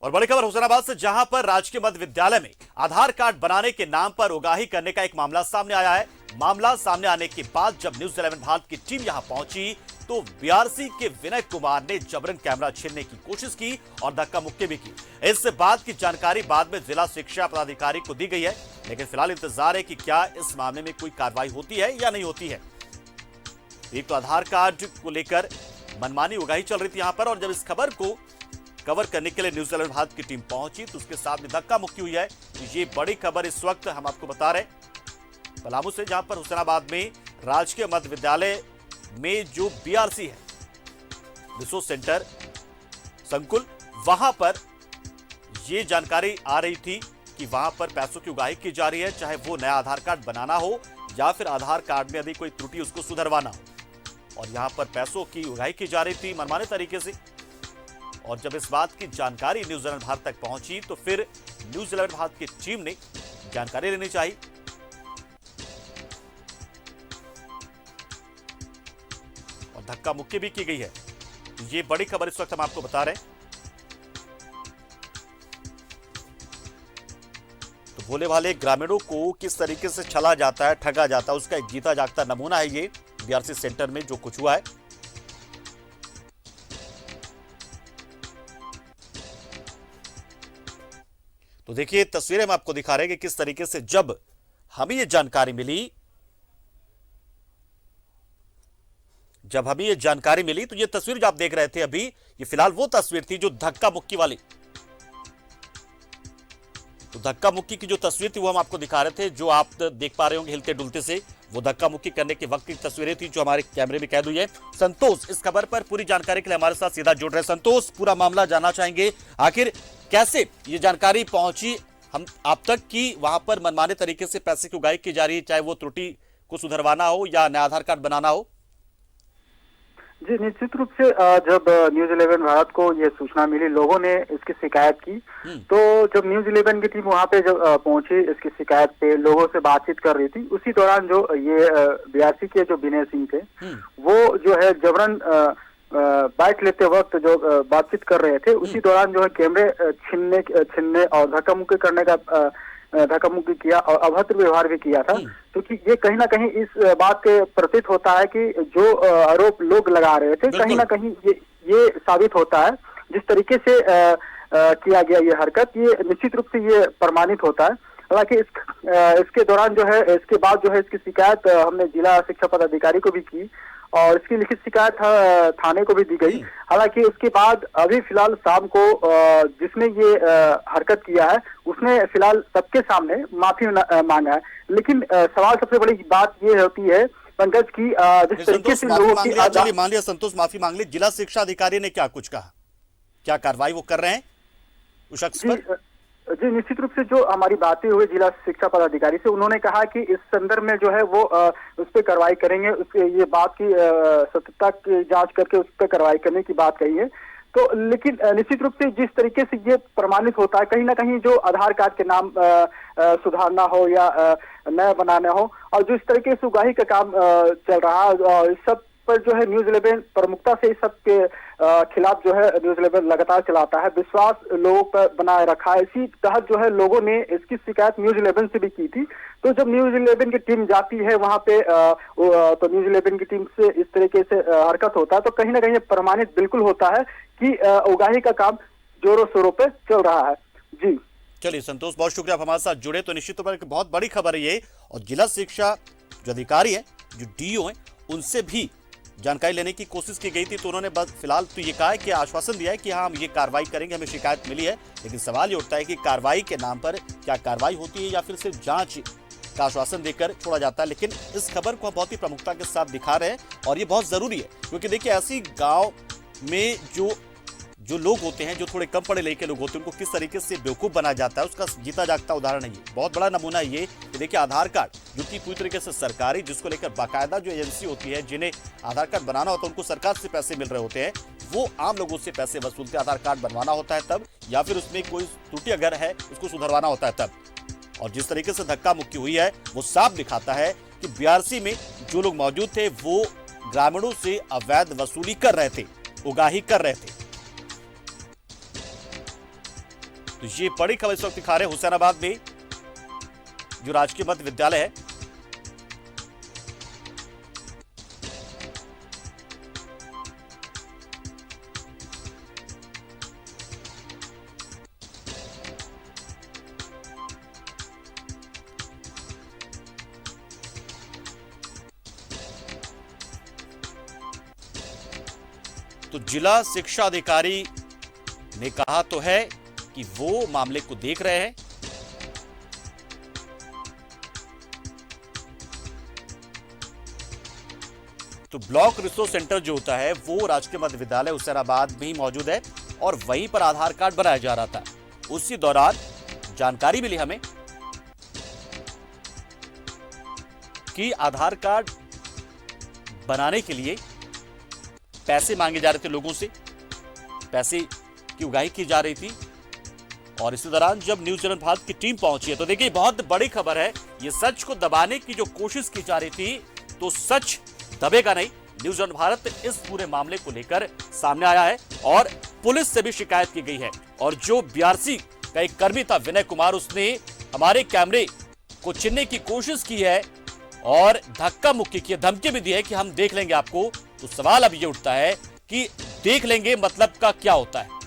और बड़ी खबर हुसैनाबाद से, जहां पर राजकीय मध्य विद्यालय में आधार कार्ड बनाने के नाम पर उगाही करने का एक मामला सामने आया है। मामला सामने आने के बाद जब न्यूज 11 भारत की टीम यहां पहुंची तो बीआरसी के विनय कुमार ने जबरन कैमरा छीनने की कोशिश की और धक्का मुक्की भी की। इस बात की जानकारी बाद में जिला शिक्षा पदाधिकारी को दी गई है, लेकिन फिलहाल इंतजार है कि क्या इस मामले में कोई कार्रवाई होती है या नहीं होती है। एक तो आधार कार्ड को लेकर मनमानी उगाही चल रही थी यहां पर, और जब इस खबर को कवर करने के लिए न्यूज 11 भारत की टीम पहुंची तो उसके साथ में धक्का मुक्की हुई है। ये बड़ी खबर इस वक्त हम आपको बता रहे पलामू से, जहां पर हुसैनाबाद में राजकीय मध्य विद्यालय में जो बीआरसी है, रिसोर्स सेंटर संकुल, वहां पर यह जानकारी आ रही थी कि वहां पर पैसों की उगाही की जा रही है, चाहे वो नया आधार कार्ड बनाना हो या फिर आधार कार्ड में यदि कोई त्रुटि उसको सुधरवाना हो। और यहां पर पैसों की उगाही की जा रही थी मनमाने तरीके से। और जब इस बात की जानकारी न्यूज 11 भारत तक पहुंची तो फिर न्यूज 11 भारत की टीम ने जानकारी लेनी चाहिए। और धक्का मुक्की भी की गई है। ये बड़ी खबर इस वक्त हम आपको बता रहे हैं। तो भोले भाले ग्रामीणों को किस तरीके से छला जाता है, ठगा जाता है, उसका एक जीता जागता नमूना है ये बीआरसी सेंटर में जो कुछ हुआ है। तो देखिए तस्वीरें हम आपको दिखा रहे हैं कि किस तरीके से जब हमें यह जानकारी मिली तो ये तस्वीर जो आप देख रहे थे अभी, ये फिलहाल वो तस्वीर थी जो धक्का मुक्की वाली। तो धक्का मुक्की की जो तस्वीर थी वो हम आपको दिखा रहे थे, जो आप देख पा रहे होंगे हिलते डुलते से, वो धक्का मुक्की करने के वक्त की तस्वीरें थी जो हमारे कैमरे में कैद हुई है। संतोष इस खबर पर पूरी जानकारी के लिए हमारे साथ सीधा जुड़ रहे। संतोष, पूरा मामला जानना चाहेंगे, आखिर कैसे ये जानकारी पहुंची हम आप तक कि वहां पर मनमाने तरीके से पैसे की उगाही की जा रही है, चाहे वो त्रुटि को सुधरवाना हो या नया आधार कार्ड बनाना हो? जी, निश्चित रूप से जब न्यूज 11 भारत को यह सूचना मिली, लोगों ने इसकी शिकायत की, तो जब न्यूज 11 की टीम वहां पे जब पहुंची, इसकी शिकायत पे लोगों से बातचीत कर रही थी, उसी दौरान जो ये बीआरसी के जो विनय सिंह थे, वो जो है जबरन बाइक लेते वक्त जो बातचीत कर रहे थे, उसी दौरान जो है कैमरे छीनने और धक्का मुक्की करने का धक्का मुक्की किया और अभद्र व्यवहार भी किया था। क्योंकि ये कहीं ना कहीं इस बात के प्रतीत होता है कि जो आरोप लोग लगा रहे थे, कहीं ना कहीं ये साबित होता है, जिस तरीके से किया गया ये हरकत, ये निश्चित रूप से ये प्रमाणित होता है। हालांकि इसके दौरान जो है, इसके बाद जो है इसकी शिकायत हमने जिला शिक्षा पदाधिकारी को भी की और इसकी लिखित शिकायत थाने को भी दी गई। हालांकि उसके बाद अभी फिलहाल शाम को जिसने ये हरकत किया है उसने फिलहाल सबके सामने माफी मांगा है। लेकिन सवाल सबसे बड़ी बात ये होती है पंकज की, जिस तरीके से लोगों की मान लिया संतोष माफी मांग ली, जिला शिक्षा अधिकारी ने क्या कुछ कहा, क्या कार्रवाई वो कर रहे हैं उस शख्स पर? जी, निश्चित रूप से जो हमारी बातें हुई जिला शिक्षा पदाधिकारी से, उन्होंने कहा कि इस संदर्भ में जो है वो उस पर कार्रवाई करेंगे, उसके ये बात की सत्यता की जांच करके उस पर कार्रवाई करने की बात कही है। तो लेकिन निश्चित रूप से जिस तरीके से ये प्रमाणित होता है, कहीं ना कहीं जो आधार कार्ड के नाम सुधारना हो या नया बनाना हो, और जो इस तरीके से उगाही का काम चल रहा है, और इस सब पर जो है न्यूज 11 प्रमुखता से इस सब के खिलाफ जो है न्यूज 11 लगातार चलाता है, विश्वास लोगों पर बनाए रखा है। इसी तहत जो है लोगों ने इसकी शिकायत न्यूज 11 से भी की थी। तो जब न्यूज 11 की टीम जाती है वहां पे तो न्यूज 11 की टीम से इस तरीके से हरकत होता है, तो कहीं ना कहीं प्रमाणित बिल्कुल होता है कि उगाही का काम जोरों शोरों पे चल रहा है। जी चलिए संतोष, बहुत शुक्रिया आप हमारे साथ जुड़े। तो निश्चित तौर पर एक बहुत बड़ी खबर है ये, और जिला शिक्षा जो अधिकारी है, जो डीओ है, उनसे भी जानकारी लेने की कोशिश की गई थी। तो उन्होंने बस फिलहाल तो ये कहा है कि आश्वासन दिया है कि हाँ हम ये कार्रवाई करेंगे, हमें शिकायत मिली है। लेकिन सवाल ये उठता है कि कार्रवाई के नाम पर क्या कार्रवाई होती है या फिर सिर्फ जांच का आश्वासन देकर छोड़ा जाता है। लेकिन इस खबर को हम बहुत ही प्रमुखता के साथ दिखा रहे हैं और ये बहुत जरूरी है, क्योंकि देखिए ऐसी गाँव में जो लोग होते हैं, जो थोड़े कम पढ़े लिखे लोग होते हैं, उनको किस तरीके से बेवकूफ बनाया जाता है, उसका जीता जागता उदाहरण है ये। बहुत बड़ा नमूना है ये कि देखिए आधार कार्ड जो कि पूरी तरीके से सरकारी, जिसको लेकर बाकायदा जो एजेंसी होती है, जिन्हें आधार कार्ड बनाना होता है, उनको सरकार से पैसे मिल रहे होते हैं, वो आम लोगों से पैसे वसूलते हैं। आधार कार्ड बनवाना होता है तब, या फिर उसमें कोई त्रुटि अगर है उसको सुधरवाना होता है तब। और जिस तरीके से धक्का मुक्की हुई है वो साफ दिखाता है कि बीआरसी में जो लोग मौजूद थे वो ग्रामीणों से अवैध वसूली कर रहे थे, उगाही कर रहे थे। तो ये बड़ी खबर इस वक्त दिखा रहे हैं हुसैनाबाद में जो राजकीय मध्य विद्यालय है, तो जिला शिक्षा अधिकारी ने कहा तो है कि वो मामले को देख रहे हैं। तो ब्लॉक रिसोर्स सेंटर जो होता है वो राजकीय मध्य विद्यालय हुसैनाबाद में ही मौजूद है और वहीं पर आधार कार्ड बनाया जा रहा था। उसी दौरान जानकारी मिली हमें कि आधार कार्ड बनाने के लिए पैसे मांगे जा रहे थे लोगों से, पैसे की उगाही की जा रही थी। और इसी दौरान जब न्यूज़ 11 भारत की टीम पहुंची है तो देखिए बहुत बड़ी खबर है, ये सच को दबाने की जो कोशिश की जा रही थी तो सच दबेगा नहीं। न्यूज़ 11 भारत इस पूरे मामले को लेकर सामने आया है और पुलिस से भी शिकायत की गई है। और जो बीआरसी का एक कर्मी था विनय कुमार, उसने हमारे कैमरे को छीनने की कोशिश की है और धक्का मुक्की की, धमकी भी दी है कि हम देख लेंगे आपको। तो सवाल अब ये उठता है कि देख लेंगे मतलब का क्या होता है।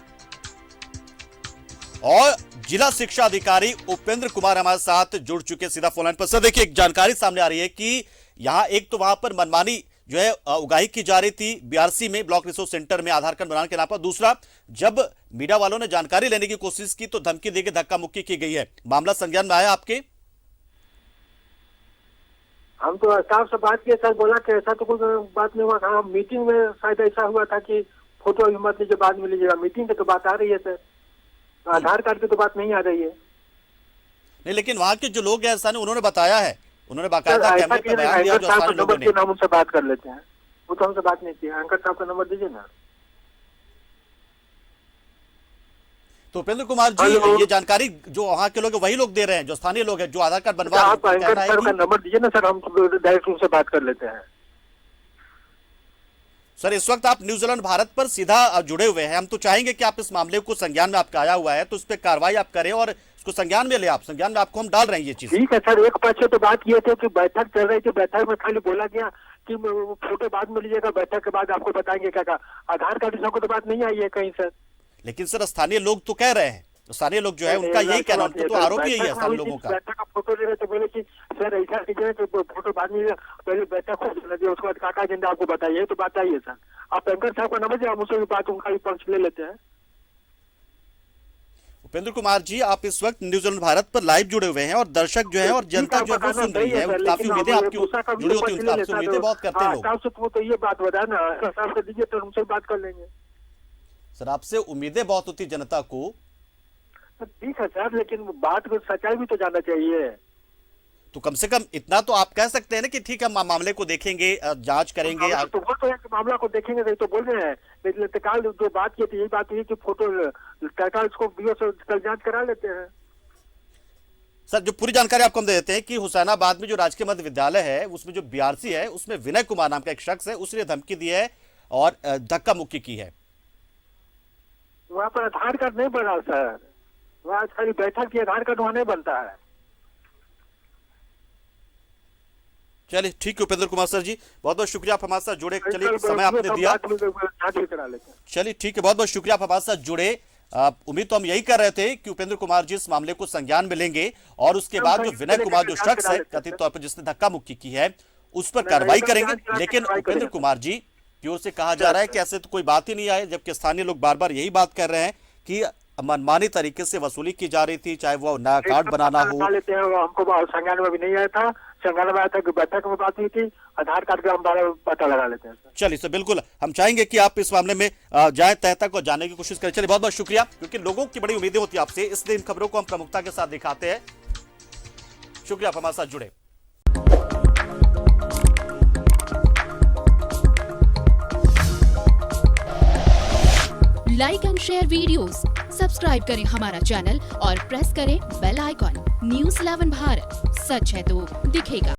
और जिला शिक्षा अधिकारी उपेंद्र कुमार हमारे साथ जुड़ चुके सीधा फोन लाइन पर। सर देखिए एक जानकारी सामने आ रही है कि यहाँ एक तो वहां पर मनमानी जो है उगाही की जा रही थी बीआरसी में, ब्लॉक रिसोर्स सेंटर में आधार कार्ड बनाने के नाम पर। दूसरा, जब मीडिया वालों ने जानकारी लेने की कोशिश की तो धमकी देकर धक्का मुक्की की गई है। मामला संज्ञान में आया आपके? हम तो स्टाफ से बात किए, सर बोला कि ऐसा तो कोई बात नहीं हुआ था। मीटिंग में शायद ऐसा हुआ था कि फोटो अभी मत लीजिए, बाद में लीजिएगा। मीटिंग की तो बात आ रही है सर, आधार कार्ड की तो बात नहीं आ रही है। नहीं, लेकिन वहां के जो लोग हैं स्थानीय, उन्होंने बताया है, उन्होंने बाकायदा कैमरे पे बयान दिया जो स्थानीय लोगों ने। हम उनसे बात कर लेते हैं, वो तो हमसे बात नहीं की। एंकर साहब का नंबर दीजिए ना। तो उपेंद्र कुमार जी, ये जानकारी जो वहाँ के लोग वही लोग दे रहे हैं, जो स्थानीय लोग हैं, जो आधार कार्ड बनवा रहे हैं। आप एंकर साहब का नंबर दीजिए ना सर, हम डायरेक्ट उनसे बात कर लेते हैं। सर इस वक्त आप न्यूज़ 11 भारत पर सीधा जुड़े हुए हैं, हम तो चाहेंगे कि आप इस मामले को संज्ञान में आपका आया हुआ है तो उस पर कार्रवाई आप करें और इसको संज्ञान में ले। आप संज्ञान में आपको हम डाल रहे हैं ये चीज। ठीक है सर, एक पक्ष तो बात ये थे कि बैठक चल रही थी, बैठक में खाली बोला गया कि फोटो बाद में लीजिएगा, बैठक के बाद आपको बताएंगे क्या का। आधार कार्ड को तो बात नहीं आई है कहीं सर। लेकिन सर स्थानीय लोग तो कह रहे हैं, स्थानीय लोग जो है उनका यही कहना, उनका तो आरोप यही है स्थानीय लोगों का। बैठक का फोटो ले रहे थे, बोले कि सर ऐसा कीजिए कि फोटो बाद में, पहले बैठक हो जाए उसके बाद काका एजेंडा आपको बताइए। तो बात आई है सर, आप एंकर साहब का नंबर, हम उससे भी बात, उनका भी पक्ष ले लेते हैं। उपेंद्र कुमार जी, आप इस वक्त न्यूज़ 11 भारत पर लाइव जुड़े हुए हैं और दर्शक जो है और जनता जो है वो सुन रही है, काफी उम्मीदें आपकी जुड़ी होती है, आपसे उम्मीदें बहुत करते हैं लोग। तो ये बात बताया ना साहब से दीजिए तो उनसे बात कर लेंगे। सर आपसे उम्मीदें बहुत होती जनता को। ठीक है सर, लेकिन बात को सच्चाई भी तो जानना चाहिए। तो कम से कम इतना तो आप कह सकते हैं ना कि ठीक है मामले को देखेंगे, जांच करेंगे। तो वो तो है कि मामला को देखेंगे, नहीं तो बोल रहे हैं। लेकिन तत्काल जो बात की थी यही बात हुई कि फोटो तत्काल इसको बीओ से कल जांच करा लेते हैं। सर जो पूरी जानकारी आपको हम दे देते हैं कि हुसैनाबाद में जो राजकीय मध्य विद्यालय है उसमें जो बीआरसी है उसमें विनय कुमार नाम का एक शख्स है, उसने धमकी दी है और धक्का मुक्की की है। वहाँ पर आधार कार्ड नहीं बना सर, वहाँ खाली बैठक की, आधार कार्ड वहाँ नहीं बनता है। चलिए ठीक है उपेंद्र कुमार सर जी, बहुत बहुत शुक्रिया आप हमारे साथ जुड़े। चलिए समय आपने दिया, चलिए ठीक है, बहुत बहुत शुक्रिया आप हमारे साथ जुड़े। उम्मीद तो हम यही कर रहे थे कि उपेंद्र कुमार जी इस मामले को संज्ञान में लेंगे और उसके बाद जो विनय कुमार जो शख्स है कथित तौर पर जिसने धक्का मुक्की की है उस पर कार्रवाई करेंगे। लेकिन उपेंद्र कुमार जी की ओर से कहा जा रहा है कि ऐसे तो कोई बात ही नहीं आए, जबकि स्थानीय लोग बार बार यही बात कर रहे हैं कि मनमानी तरीके से वसूली की जा रही थी, चाहे वो नया कार्ड बनाना हो। लेते हैं, हमको संज्ञान में भी नहीं आया था, संज्ञान में आया था कि बैठक में बात हुई थी, आधार कार्ड का हम पता लगा लेते हैं। चलिए सर बिल्कुल, हम चाहेंगे कि आप इस मामले में जाए तह तक और जानने की कोशिश करें। चलिए बहुत बहुत शुक्रिया, क्योंकि लोगों की बड़ी उम्मीदें होती है आपसे, इसलिए इन खबरों को हम प्रमुखता के साथ दिखाते हैं। शुक्रिया आप हमारे साथ जुड़े। Like and share videos, subscribe करें हमारा चैनल और प्रेस करें बेल आइकॉन। न्यूज़ 11 भारत, सच है तो दिखेगा।